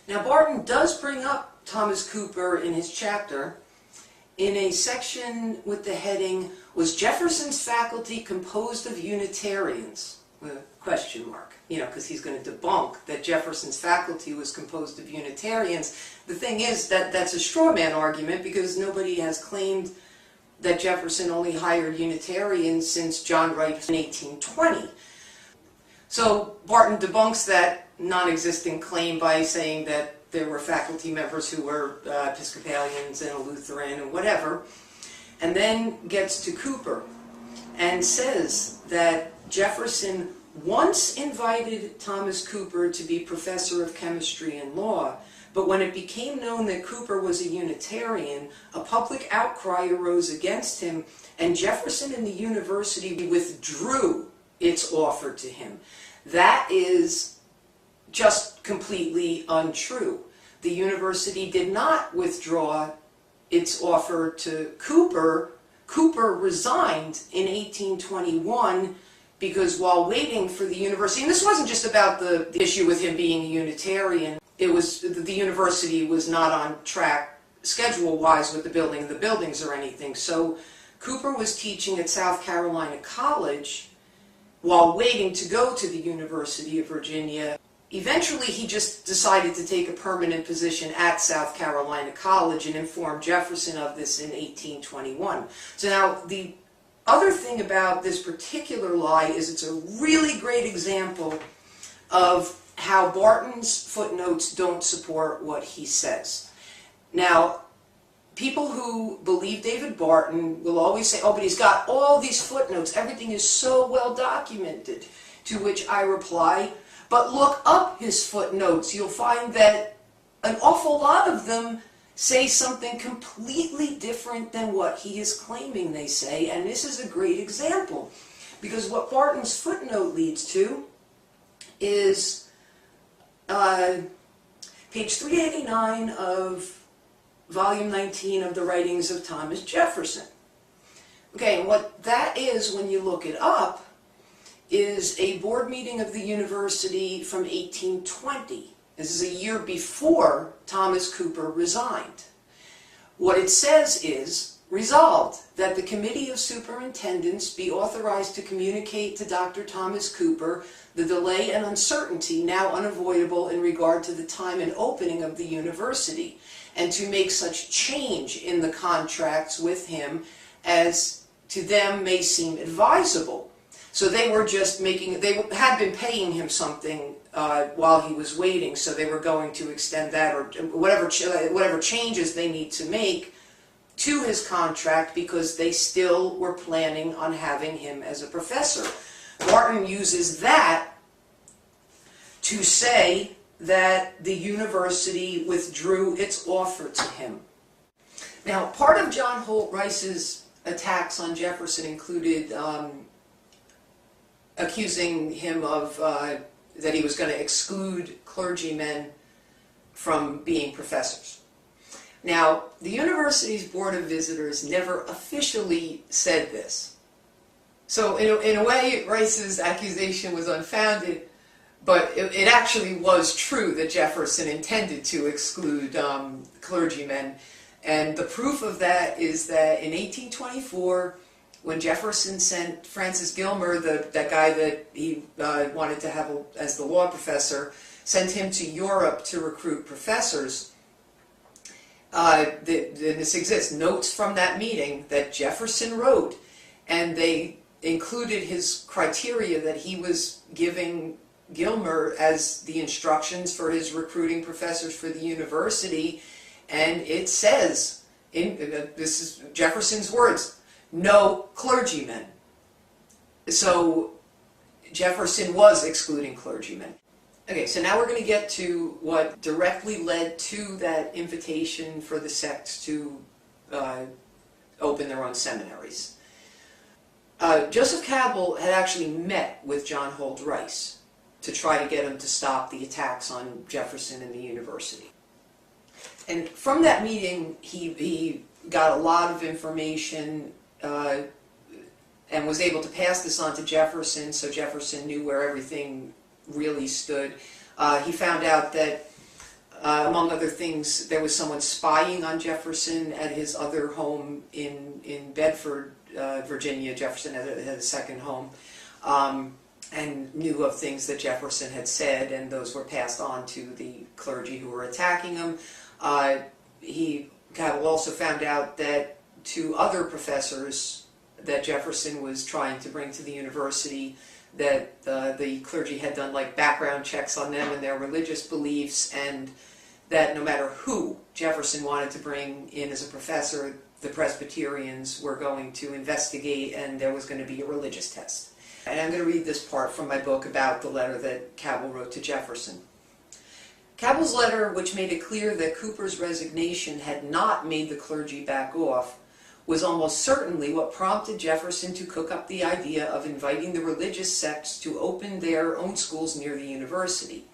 Now Barton does bring up Thomas Cooper in his chapter in a section with the heading, "Was Jefferson's faculty composed of Unitarians?" With a question mark, because he's going to debunk that Jefferson's faculty was composed of Unitarians. The thing is that that's a straw man argument, because nobody has claimed that Jefferson only hired Unitarians since John Wright in 1820. So Barton debunks that non-existent claim by saying that there were faculty members who were Episcopalians and a Lutheran and whatever, and then gets to Cooper and says that Jefferson once invited Thomas Cooper to be professor of chemistry and law, but when it became known that Cooper was a Unitarian, a public outcry arose against him, and Jefferson and the university withdrew its offer to him. That is just completely untrue. The university did not withdraw its offer to Cooper. Cooper resigned in 1821 because while waiting for the university, and this wasn't just about the issue with him being a Unitarian, it was the university was not on track schedule-wise with the buildings or anything. So Cooper was teaching at South Carolina College while waiting to go to the University of Virginia. Eventually, he just decided to take a permanent position at South Carolina College and informed Jefferson of this in 1821. So now, the other thing about this particular lie is it's a really great example of how Barton's footnotes don't support what he says. Now, people who believe David Barton will always say, oh, but he's got all these footnotes, everything is so well documented, to which I reply, but look up his footnotes. You'll find that an awful lot of them say something completely different than what he is claiming they say, and this is a great example, because what Barton's footnote leads to is page 389 of volume 19 of the writings of Thomas Jefferson. Okay, and what that is, when you look it up, is a board meeting of the university from 1820. This is a year before Thomas Cooper resigned. What it says is, resolved that the Committee of Superintendents be authorized to communicate to Dr. Thomas Cooper the delay and uncertainty now unavoidable in regard to the time and opening of the university, and to make such change in the contracts with him as to them may seem advisable. So they were just making, they had been paying him something while he was waiting, so they were going to extend that, or whatever changes they need to make to his contract, because they still were planning on having him as a professor. Barton uses that to say that the university withdrew its offer to him. Now, part of John Holt Rice's attacks on Jefferson included accusing him of that he was going to exclude clergymen from being professors. Now, the university's Board of Visitors never officially said this. So in a way, Rice's accusation was unfounded, but it actually was true that Jefferson intended to exclude clergymen. And the proof of that is that in 1824, when Jefferson sent Francis Gilmer, that guy that he wanted to have as the law professor, sent him to Europe to recruit professors, this exists, notes from that meeting that Jefferson wrote, and they included his criteria that he was giving Gilmer as the instructions for his recruiting professors for the university, and it says, this is Jefferson's words, no clergymen. So Jefferson was excluding clergymen. Okay, so now we're going to get to what directly led to that invitation for the sects to open their own seminaries. Joseph Cabell had actually met with John Holt Rice to try to get him to stop the attacks on Jefferson and the university. And from that meeting, he got a lot of information and was able to pass this on to Jefferson, so Jefferson knew where everything really stood. He found out that Among other things, there was someone spying on Jefferson at his other home in Bedford, Virginia. Jefferson had a second home, and knew of things that Jefferson had said, and those were passed on to the clergy who were attacking him. Cabell also found out that two other professors that Jefferson was trying to bring to the university, that the clergy had done like background checks on them and their religious beliefs, and that no matter who Jefferson wanted to bring in as a professor, the Presbyterians were going to investigate, and there was going to be a religious test. And I'm going to read this part from my book about the letter that Cabell wrote to Jefferson. Cabell's letter, which made it clear that Cooper's resignation had not made the clergy back off, was almost certainly what prompted Jefferson to cook up the idea of inviting the religious sects to open their own schools near the university.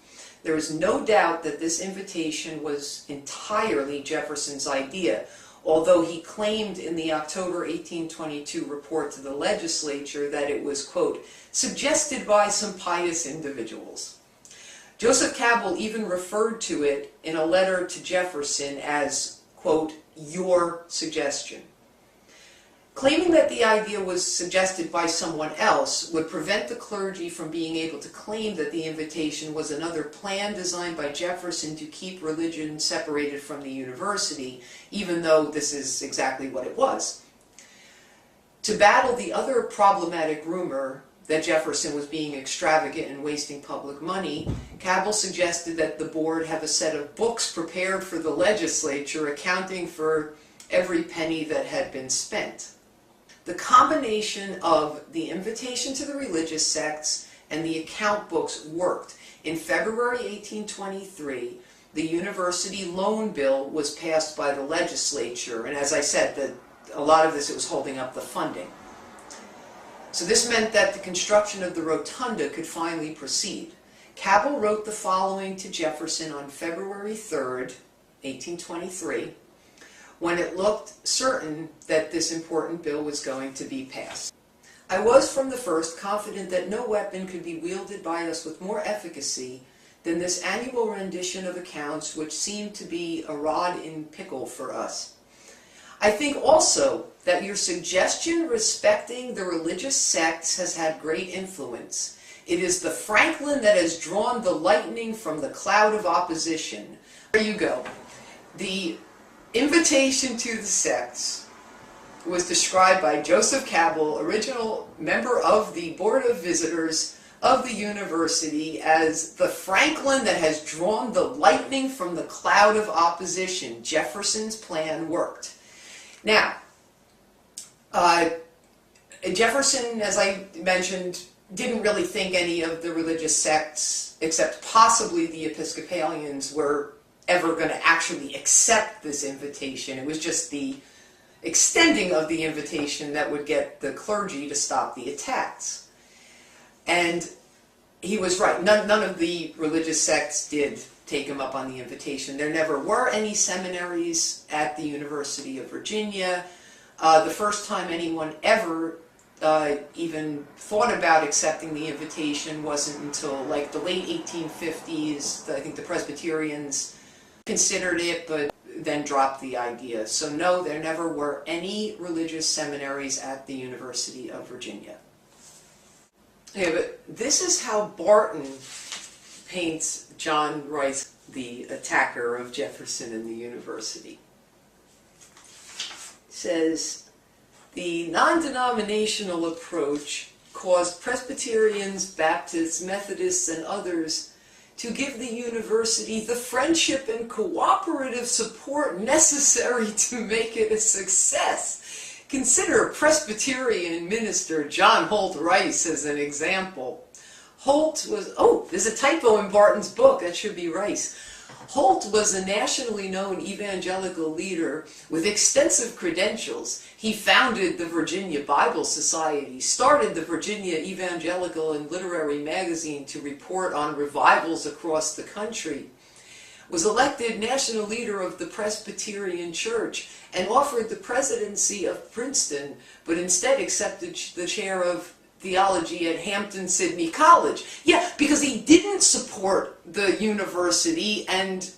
There is no doubt that this invitation was entirely Jefferson's idea, although he claimed in the October 1822 report to the legislature that it was, quote, suggested by some pious individuals. Joseph Cabell even referred to it in a letter to Jefferson as, quote, your suggestion. Claiming that the idea was suggested by someone else would prevent the clergy from being able to claim that the invitation was another plan designed by Jefferson to keep religion separated from the university, even though this is exactly what it was. To battle the other problematic rumor that Jefferson was being extravagant and wasting public money, Cabell suggested that the board have a set of books prepared for the legislature accounting for every penny that had been spent. The combination of the invitation to the religious sects and the account books worked. In February 1823, the university loan bill was passed by the legislature, and as I said, a lot of this, it was holding up the funding. So this meant that the construction of the rotunda could finally proceed. Cabell wrote the following to Jefferson on February 3rd, 1823, when it looked certain that this important bill was going to be passed. I was from the first confident that no weapon could be wielded by us with more efficacy than this annual rendition of accounts, which seemed to be a rod in pickle for us. I think also that your suggestion respecting the religious sects has had great influence. It is the Franklin that has drawn the lightning from the cloud of opposition. There you go. The invitation to the sects was described by Joseph Cabell, original member of the Board of Visitors of the university, as the Franklin that has drawn the lightning from the cloud of opposition. Jefferson's plan worked. Now, Jefferson, as I mentioned, didn't really think any of the religious sects, except possibly the Episcopalians, were ever going to actually accept this invitation. It was just the extending of the invitation that would get the clergy to stop the attacks. And he was right. None of the religious sects did take him up on the invitation. There never were any seminaries at the University of Virginia. The first time anyone ever even thought about accepting the invitation wasn't until like the late 1850s. I think the Presbyterians considered it, but then dropped the idea. So no, there never were any religious seminaries at the University of Virginia. Okay, but this is how Barton paints John Rice, the attacker of Jefferson and the university. He says, the non-denominational approach caused Presbyterians, Baptists, Methodists, and others to give the university the friendship and cooperative support necessary to make it a success. Consider Presbyterian minister John Holt Rice as an example. Holt was, oh, there's a typo in Barton's book, that should be Rice. Holt was a nationally known evangelical leader with extensive credentials. He founded the Virginia Bible Society, started the Virginia Evangelical and Literary Magazine to report on revivals across the country, was elected national leader of the Presbyterian Church, and offered the presidency of Princeton, but instead accepted the chair of theology at Hampton-Sydney College. Yeah, because he didn't support the university, and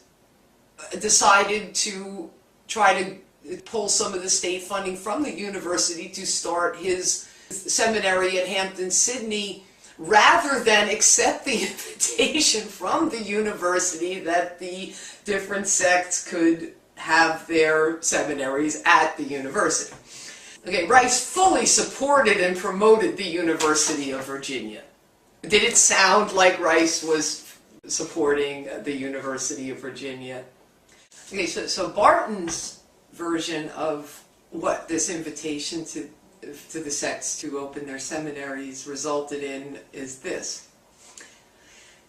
decided to try to pull some of the state funding from the university to start his seminary at Hampton-Sydney, rather than accept the invitation from the university that the different sects could have their seminaries at the university. Okay, Rice fully supported and promoted the University of Virginia. Did it sound like Rice was supporting the University of Virginia? Okay, so Barton's version of what this invitation to the sects to open their seminaries resulted in is this.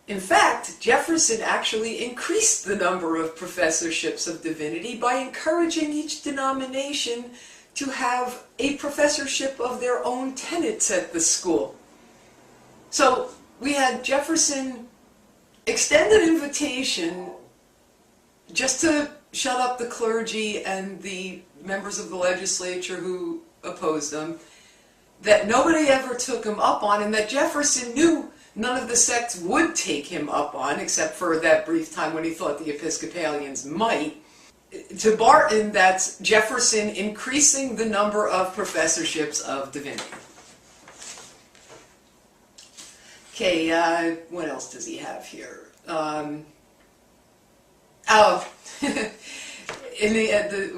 In fact, Jefferson actually increased the number of professorships of divinity by encouraging each denomination to have a professorship of their own tenets at the school. So we had Jefferson extend an invitation just to shut up the clergy and the members of the legislature who opposed them, that nobody ever took him up on, and that Jefferson knew none of the sects would take him up on, except for that brief time when he thought the Episcopalians might. To Barton, that's Jefferson increasing the number of professorships of divinity. Okay, what else does he have here? In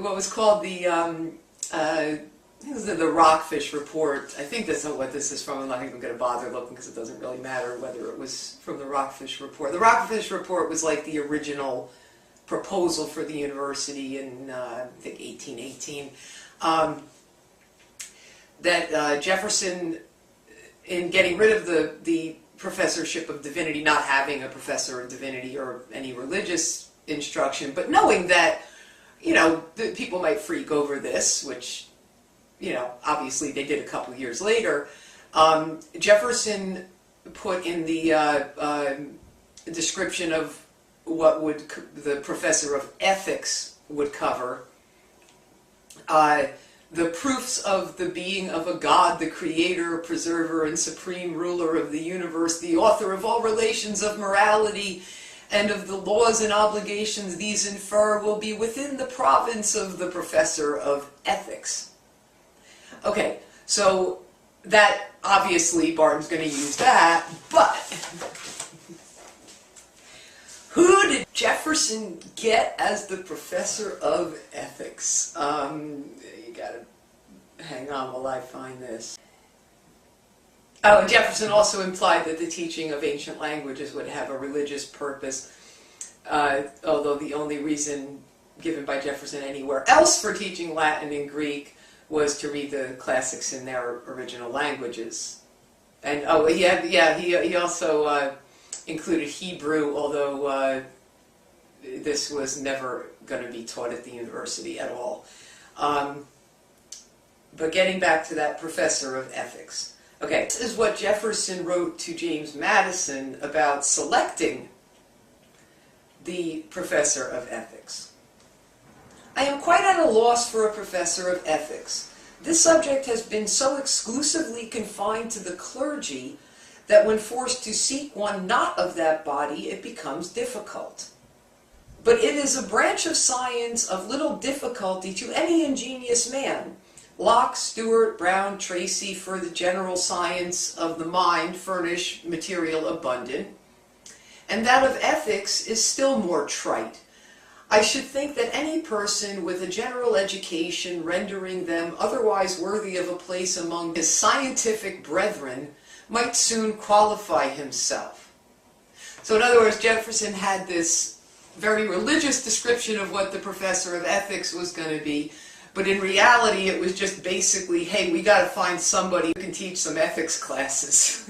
what was called the Rockfish Report. I think that's not what this is from. I'm not even going to bother looking because it doesn't really matter whether it was from the Rockfish Report. The Rockfish Report was like the original proposal for the university in, I think, 1818. That Jefferson, in getting rid of the professorship of divinity, not having a professor of divinity or any religious instruction, but knowing that, you know, the people might freak over this, which, you know, obviously they did a couple years later, Jefferson put in the description of what would the professor of ethics would cover, the proofs of the being of a God, the creator, preserver, and supreme ruler of the universe, the author of all relations of morality, and of the laws and obligations these infer, will be within the province of the professor of ethics. Okay, so that, obviously, Barton's going to use that, but who did Jefferson get as the professor of ethics? You gotta hang on while I find this. Oh, and Jefferson also implied that the teaching of ancient languages would have a religious purpose, although the only reason given by Jefferson anywhere else for teaching Latin and Greek was to read the classics in their original languages. And oh, he also included Hebrew, although this was never going to be taught at the university at all. But getting back to that professor of ethics. Okay, this is what Jefferson wrote to James Madison about selecting the professor of ethics. I am quite at a loss for a professor of ethics. This subject has been so exclusively confined to the clergy that when forced to seek one not of that body, it becomes difficult. But it is a branch of science of little difficulty to any ingenious man. Locke, Stewart, Brown, Tracy, for the general science of the mind furnish material abundant, and that of ethics is still more trite. I should think that any person with a general education rendering them otherwise worthy of a place among his scientific brethren might soon qualify himself. So in other words, Jefferson had this very religious description of what the professor of ethics was going to be, but in reality it was just basically, hey, we got to find somebody who can teach some ethics classes.